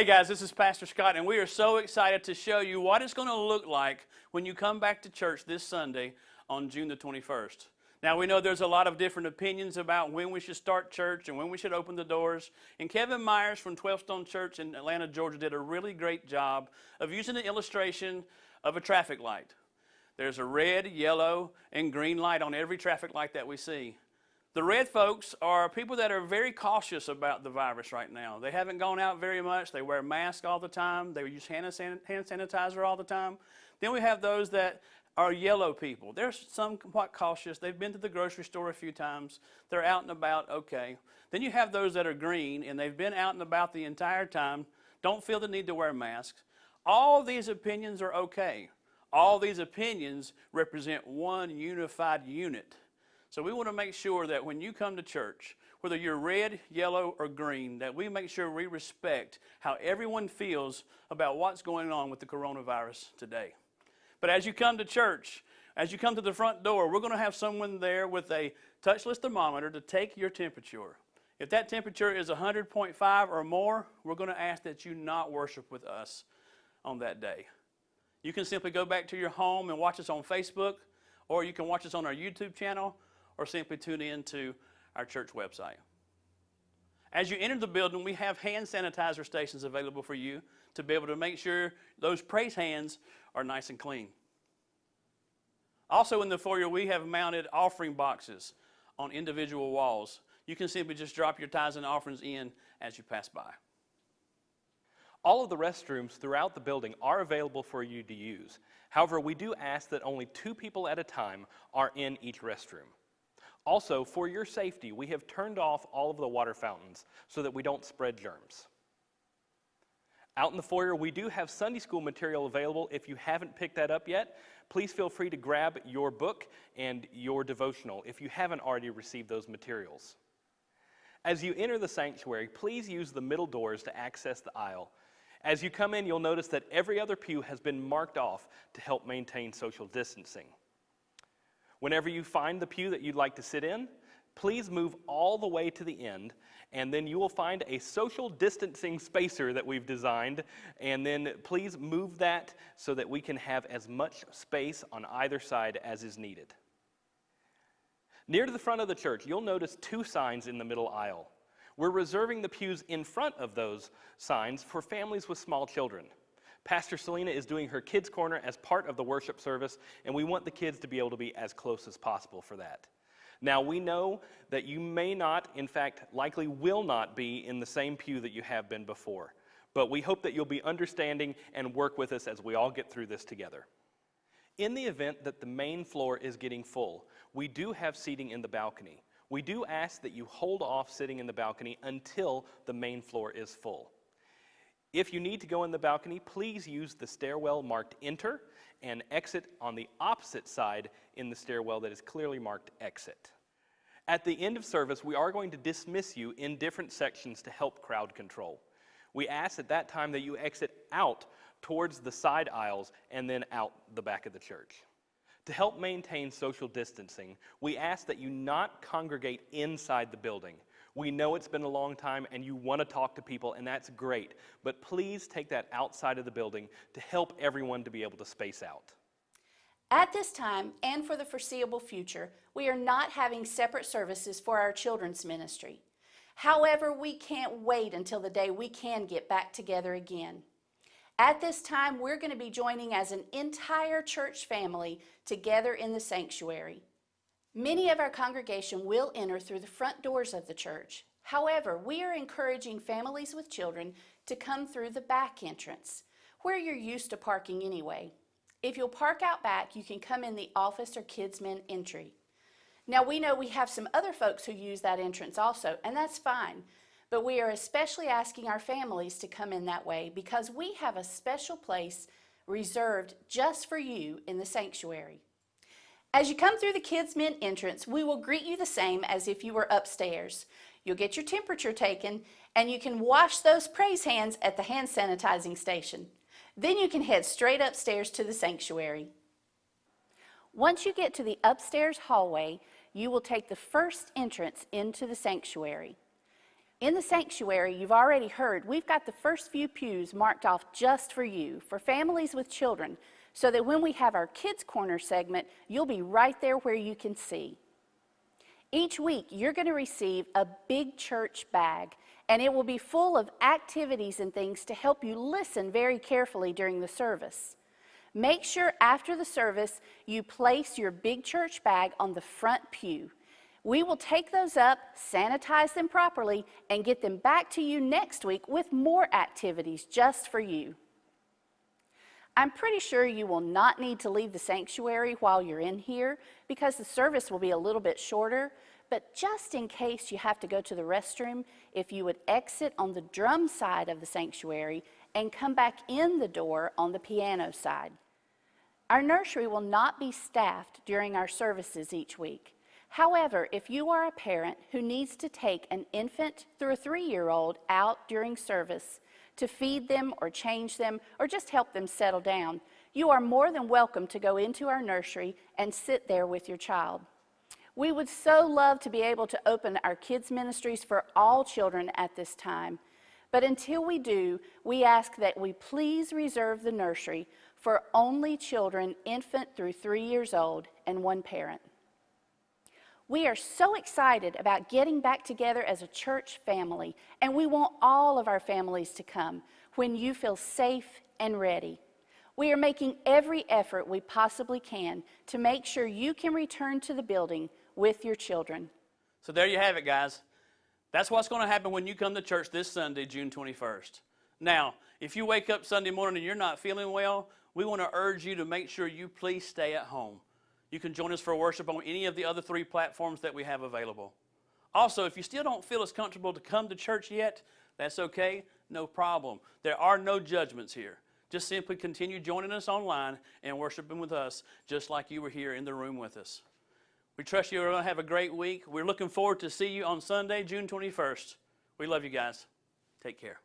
Hey guys, this is Pastor Scott, and we are so excited to show you what it's going to look like when you come back to church this Sunday on June the 21st. Now, we know there's a lot of different opinions about when we should start church and when we should open the doors. And Kevin Myers from 12 Stone Church in Atlanta, Georgia, did a really great job of using the illustration of a traffic light. There's a red, yellow, and green light on every traffic light that we see. The red folks are people that are very cautious about the virus right now. They haven't gone out very much. They wear masks all the time. They use hand sanitizer all the time. Then we have those that are yellow people. They're somewhat cautious. They've been to the grocery store a few times. They're out and about, okay. Then you have those that are green, and they've been out and about the entire time, don't feel the need to wear masks. All these opinions are okay. All these opinions represent one unified unit. So we want to make sure that when you come to church, whether you're red, yellow, or green, that we make sure we respect how everyone feels about what's going on with the coronavirus today. But as you come to church, as you come to the front door, we're going to have someone there with a touchless thermometer to take your temperature. If that temperature is 100.5 or more, we're going to ask that you not worship with us on that day. You can simply go back to your home and watch us on Facebook, or you can watch us on our YouTube channel, or simply tune in to our church website. As you enter the building, we have hand sanitizer stations available for you to be able to make sure those praise hands are nice and clean. Also in the foyer, we have mounted offering boxes on individual walls. You can simply just drop your tithes and offerings in as you pass by. All of the restrooms throughout the building are available for you to use. However, we do ask that only 2 people at a time are in each restroom. Also, for your safety, we have turned off all of the water fountains so that we don't spread germs. Out in the foyer, we do have Sunday school material available. If you haven't picked that up yet, please feel free to grab your book and your devotional if you haven't already received those materials. As you enter the sanctuary, please use the middle doors to access the aisle. As you come in, you'll notice that every other pew has been marked off to help maintain social distancing. Whenever you find the pew that you'd like to sit in, please move all the way to the end, and then you will find a social distancing spacer that we've designed, and then please move that so that we can have as much space on either side as is needed. Near to the front of the church, you'll notice 2 signs in the middle aisle. We're reserving the pews in front of those signs for families with small children. Pastor Selena is doing her Kids Corner as part of the worship service, and we want the kids to be able to be as close as possible for that. Now, we know that you may not, in fact, likely will not be in the same pew that you have been before, but we hope that you'll be understanding and work with us as we all get through this together. In the event that the main floor is getting full, we do have seating in the balcony. We do ask that you hold off sitting in the balcony until the main floor is full. If you need to go in the balcony, please use the stairwell marked Enter and exit on the opposite side in the stairwell that is clearly marked Exit. At the end of service, we are going to dismiss you in different sections to help crowd control. We ask at that time that you exit out towards the side aisles and then out the back of the church. To help maintain social distancing, we ask that you not congregate inside the building. We know it's been a long time and you want to talk to people, and that's great, but please take that outside of the building to help everyone to be able to space out. At this time, and for the foreseeable future, we are not having separate services for our children's ministry. However, we can't wait until the day we can get back together again. At this time, we're going to be joining as an entire church family together in the sanctuary. Many of our congregation will enter through the front doors of the church. However, we are encouraging families with children to come through the back entrance, where you're used to parking anyway. If you'll park out back, you can come in the office or kids' men entry. Now, we know we have some other folks who use that entrance also, and that's fine. But we are especially asking our families to come in that way because we have a special place reserved just for you in the sanctuary. As you come through the kids' men entrance, we will greet you the same as if you were upstairs. You'll get your temperature taken, and you can wash those praise hands at the hand sanitizing station. Then you can head straight upstairs to the sanctuary. Once you get to the upstairs hallway, you will take the first entrance into the sanctuary. In the sanctuary, you've already heard, we've got the first few pews marked off just for you, for families with children, so that when we have our Kids Corner segment, you'll be right there where you can see. Each week, you're going to receive a big church bag, and it will be full of activities and things to help you listen very carefully during the service. Make sure after the service, you place your big church bag on the front pew. We will take those up, sanitize them properly, and get them back to you next week with more activities just for you. I'm pretty sure you will not need to leave the sanctuary while you're in here because the service will be a little bit shorter, but just in case you have to go to the restroom, if you would exit on the drum side of the sanctuary and come back in the door on the piano side. Our nursery will not be staffed during our services each week. However, if you are a parent who needs to take an infant through a 3-year-old out during service to feed them or change them or just help them settle down, you are more than welcome to go into our nursery and sit there with your child. We would so love to be able to open our kids' ministries for all children at this time, but until we do, we ask that we please reserve the nursery for only children infant through 3 years old and one parent. We are so excited about getting back together as a church family, and we want all of our families to come when you feel safe and ready. We are making every effort we possibly can to make sure you can return to the building with your children. So there you have it, guys. That's what's going to happen when you come to church this Sunday, June 21st. Now, if you wake up Sunday morning and you're not feeling well, we want to urge you to make sure you please stay at home. You can join us for worship on any of the other 3 platforms that we have available. Also, if you still don't feel as comfortable to come to church yet, that's okay, no problem. There are no judgments here. Just simply continue joining us online and worshiping with us just like you were here in the room with us. We trust you're going to have a great week. We're looking forward to see you on Sunday, June 21st. We love you guys. Take care.